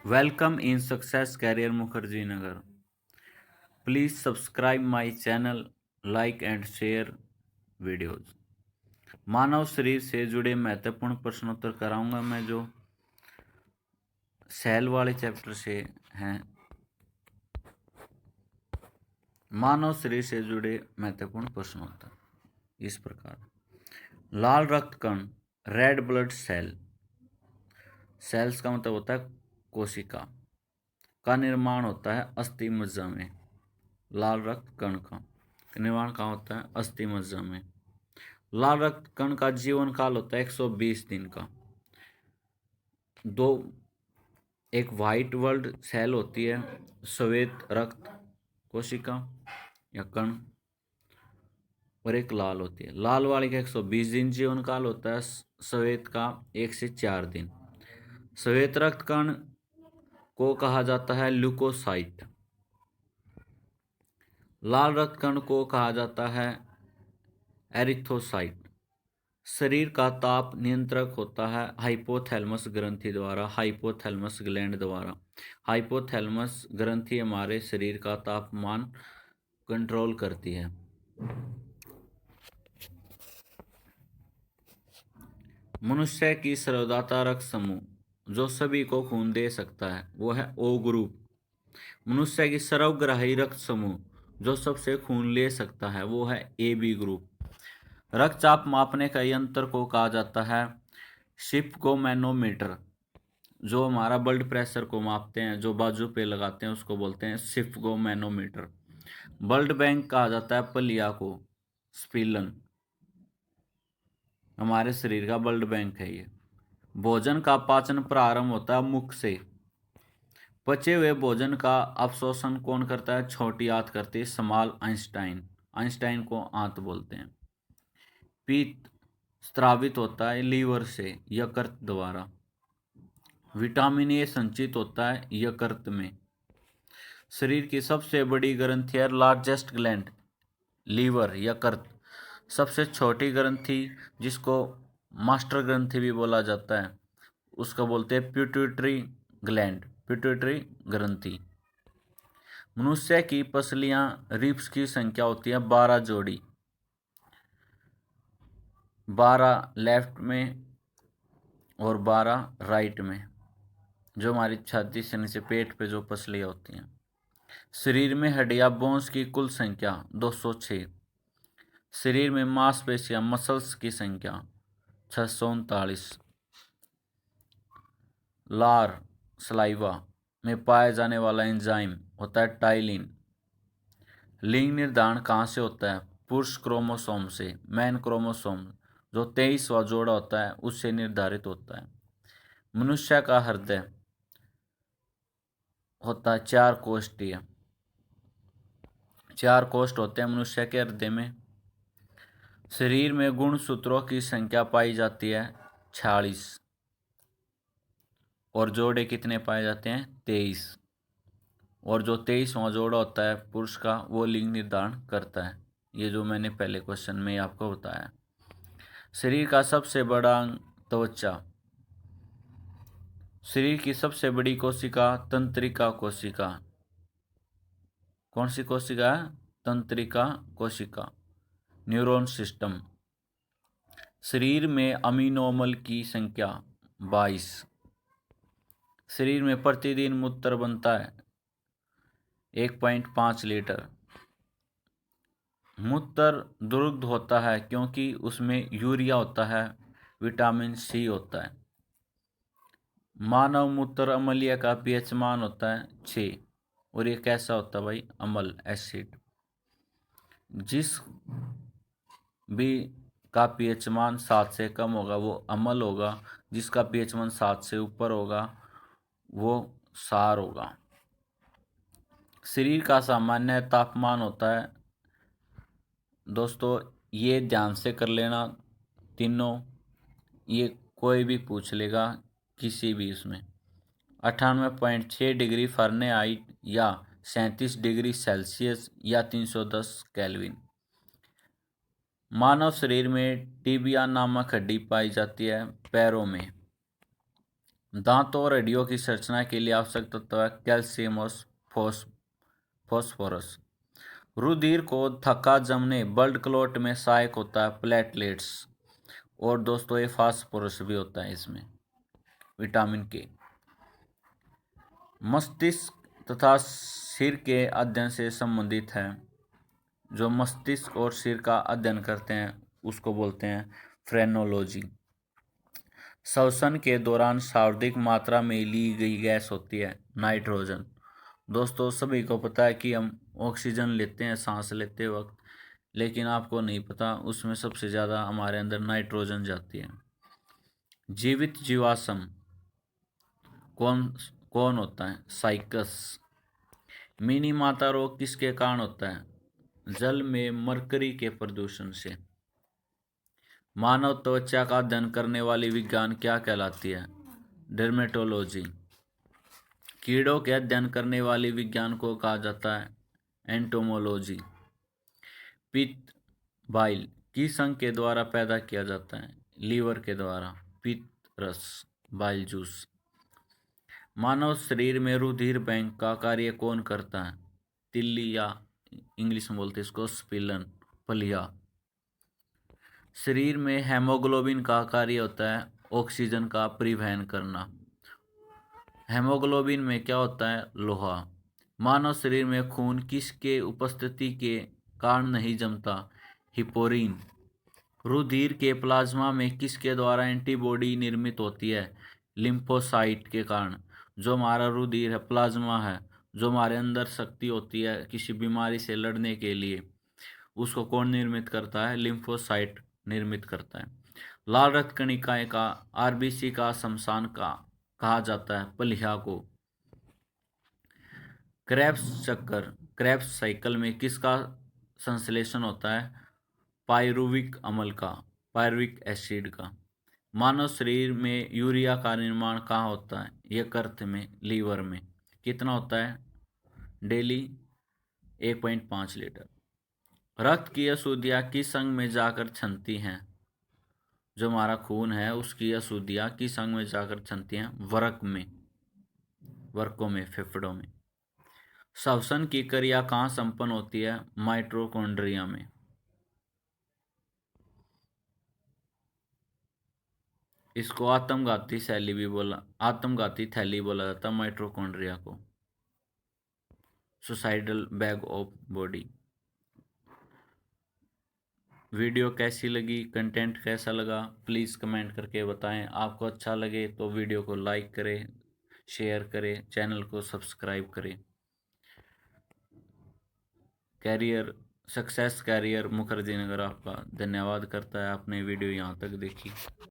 Welcome in Success Career Mukherjee Nagar. Please subscribe my channel, like and share videos. मानव शरीर से जुड़े महत्वपूर्ण प्रश्नोत्तर कराऊंगा मैं जो सेल वाले चैप्टर से हैं। मानव शरीर से जुड़े महत्वपूर्ण प्रश्नोत्तर इस प्रकार। लाल रक्त कण, रेड ब्लड सेल। सेल्स का मतलब होता है कोशिका का निर्माण होता है अस्थि मज्जा में। लाल रक्त कण का निर्माण कहाँ होता है? अस्थि मज्जा में। लाल रक्त कण का जीवन काल होता है 120 दिन का। एक व्हाइट ब्लड सेल होती है, श्वेत रक्त कोशिका या कण, और एक लाल होती है। लाल वाली का 120 दिन जीवन काल होता है, श्वेत का 1 से 4 दिन। श्वेत रक्त कण को कहा जाता है ल्यूकोसाइट। लाल रक्त कण को कहा जाता है एरिथ्रोसाइट। शरीर का ताप नियंत्रक होता है हाइपोथैलेमस ग्रंथि द्वारा, हाइपोथैलेमस ग्लैंड द्वारा। हाइपोथैलेमस ग्रंथि हमारे शरीर का तापमान कंट्रोल करती है। मनुष्य की सर्वदाता रक्त समूह जो सभी को खून दे सकता है वो है ओ ग्रुप। मनुष्य की सर्वग्राही रक्त समूह जो सबसे खून ले सकता है वो है ए बी ग्रुप। रक्तचाप मापने का यंत्र को कहा जाता है स्फिग्मोमैनोमीटर। जो हमारा ब्लड प्रेशर को मापते हैं, जो बाजू पे लगाते हैं, उसको बोलते हैं स्फिग्मोमैनोमीटर। ब्लड बैंक कहा जाता है पलिया को, स्पीलन। हमारे शरीर का ब्लड बैंक है ये। भोजन का पाचन प्रारंभ होता है मुख से। पचे हुए भोजन का अवशोषण कौन करता है? छोटी आंत करती है, स्मॉल आइंस्टाइन। आइंस्टाइन को आंत बोलते हैं। पित्त स्रावित होता है लीवर से, यकृत द्वारा। विटामिन ए संचित होता है यकृत में। शरीर की सबसे बड़ी ग्रंथि है लार्जेस्ट ग्लैंड, लीवर, यकृत। सबसे छोटी ग्रंथि जिसको मास्टर ग्रंथि भी बोला जाता है उसको बोलते हैं पिट्यूटरी ग्लैंड, पिट्यूटरी ग्रंथि। मनुष्य की पसलियां, रिब्स की संख्या होती है 12 जोड़ी। 12 लेफ्ट में और 12 राइट में, जो हमारी छाती से नीचे पेट पे जो पसलियां होती हैं। शरीर में हड्डियां, बोन्स की कुल संख्या 206। शरीर में मांसपेशियां, मसल्स की संख्या 639। लार, सलाइवा में पाया जाने वाला एंजाइम होता है टाइलिन। लिंग निर्धारण कहाँ से होता है? पुरुष क्रोमोसोम से, मैन क्रोमोसोम जो 23वां जोड़ा होता है उससे निर्धारित होता है। मनुष्य का हृदय होता है 4 कोष्ठीय। 4 कोष्ठ होते हैं मनुष्य के हृदय में। शरीर में गुणसूत्रों की संख्या पाई जाती है 46 और जोड़े कितने पाए जाते हैं? 23। और जो 23वां जोड़ा होता है पुरुष का वो लिंग निर्धारण करता है। ये जो मैंने पहले क्वेश्चन में आपको बताया। शरीर का सबसे बड़ा अंग त्वचा। शरीर की सबसे बड़ी कोशिका तंत्रिका कोशिका। कौन सी कोशिका है? तंत्रिका कोशिका। Neuron system. शरीर में अमीनो अम्ल की संख्या 22। शरीर में प्रतिदिन मूत्र बनता है 1.5 लीटर। मूत्र दुर्गंध होता है क्योंकि उसमें यूरिया होता है, विटामिन सी होता है। मानव मूत्र अम्लीय का पीएच मान होता है 6। और ये कैसा होता है भाई? अम्ल, एसिड। जिस भी का पीएच मान 7 से कम होगा वो अम्ल होगा, जिसका पीएच मान 7 से ऊपर होगा वो क्षार होगा। शरीर का सामान्य तापमान होता है, दोस्तों ये ध्यान से कर लेना तीनों, ये कोई भी पूछ लेगा किसी भी इसमें। 98.6 डिग्री फ़ारेनहाइट या 37 डिग्री सेल्सियस या 310 केल्विन। मानव शरीर में टिबिया नामक हड्डी पाई जाती है पैरों में। दांतों और हड्डियों की संरचना के लिए आवश्यक तत्व है कैल्शियम और फॉस्फोरस। रुधिर को थक्का जमने ब्लड क्लॉट में सहायक होता है प्लेटलेट्स। और दोस्तों ये फास्फोरस भी होता है इसमें, विटामिन के। मस्तिष्क तथा सिर के अध्ययन से संबंधित है। जो मस्तिष्क और सिर का अध्ययन करते हैं उसको बोलते हैं फ्रेनोलॉजी। श्वसन के दौरान सर्वाधिक मात्रा में ली गई गैस होती है नाइट्रोजन। दोस्तों सभी को पता है कि हम ऑक्सीजन लेते हैं सांस लेते वक्त, लेकिन आपको नहीं पता उसमें सबसे ज़्यादा हमारे अंदर नाइट्रोजन जाती है। जीवित जीवाश्म कौन कौन होता है? साइकस। मिनी माता रोग किसके कारण होता है? जल में मरकरी के प्रदूषण से। मानव त्वचा का अध्ययन करने वाली विज्ञान क्या कहलाती है? डर्मेटोलॉजी। कीड़ों के अध्ययन करने वाली विज्ञान को कहा जाता है एंटोमोलॉजी। पित्त बाइल किस अंग के द्वारा पैदा किया जाता है? लीवर के द्वारा। पित्त रस, बाइल जूस। मानव शरीर में रुधिर बैंक का कार्य कौन करता है? तिल्ली, या इंग्लिश में बोलते हैं इसको स्पिलन, पलिया। शरीर में हेमोग्लोबिन का कार्य होता है ऑक्सीजन का परिवहन करना। हेमोग्लोबिन में क्या होता है? लोहा। मानव शरीर में खून किसके उपस्थिति के कारण नहीं जमता? हिपोरिन। रुधिर के प्लाज्मा में किसके द्वारा एंटीबॉडी निर्मित होती है? लिम्फोसाइट के कारण। जो हमारा रुधिर है, प्लाज्मा है, जो हमारे अंदर शक्ति होती है किसी बीमारी से लड़ने के लिए, उसको कौन निर्मित करता है? लिम्फोसाइट निर्मित करता है। लाल रक्त कणिकाएं का आरबीसी का शमशान का कहा जाता है प्लीहा को। क्रेब्स साइकिल में किसका संश्लेषण होता है? पायरुविक अम्ल का, पायरुविक एसिड का। मानव शरीर में यूरिया का निर्माण कहाँ होता है? यकृत में, लीवर में। कितना होता है? Daily 1.5 litre. रक्त की अशुद्धियाँ किस अंग में जाकर छनती हैं? जो हमारा खून है उसकी अशुद्धियाँ किस अंग में जाकर छनती हैं? वर्कों में, फेफड़ों में। श्वसन की क्रिया कहाँ संपन्न होती है? माइटोकॉन्ड्रिया में। इसको आत्मघाती थैली बोला जाता है माइटोकॉन्ड्रिया को। Suicidal bag of body. Video कैसी लगी, कंटेंट कैसा लगा, प्लीज़ कमेंट करके बताएं। आपको अच्छा लगे तो वीडियो को लाइक करें, शेयर करें, चैनल को सब्सक्राइब करें। सक्सेस कैरियर मुखर्जी नगर आपका धन्यवाद करता है, आपने वीडियो यहाँ तक देखी।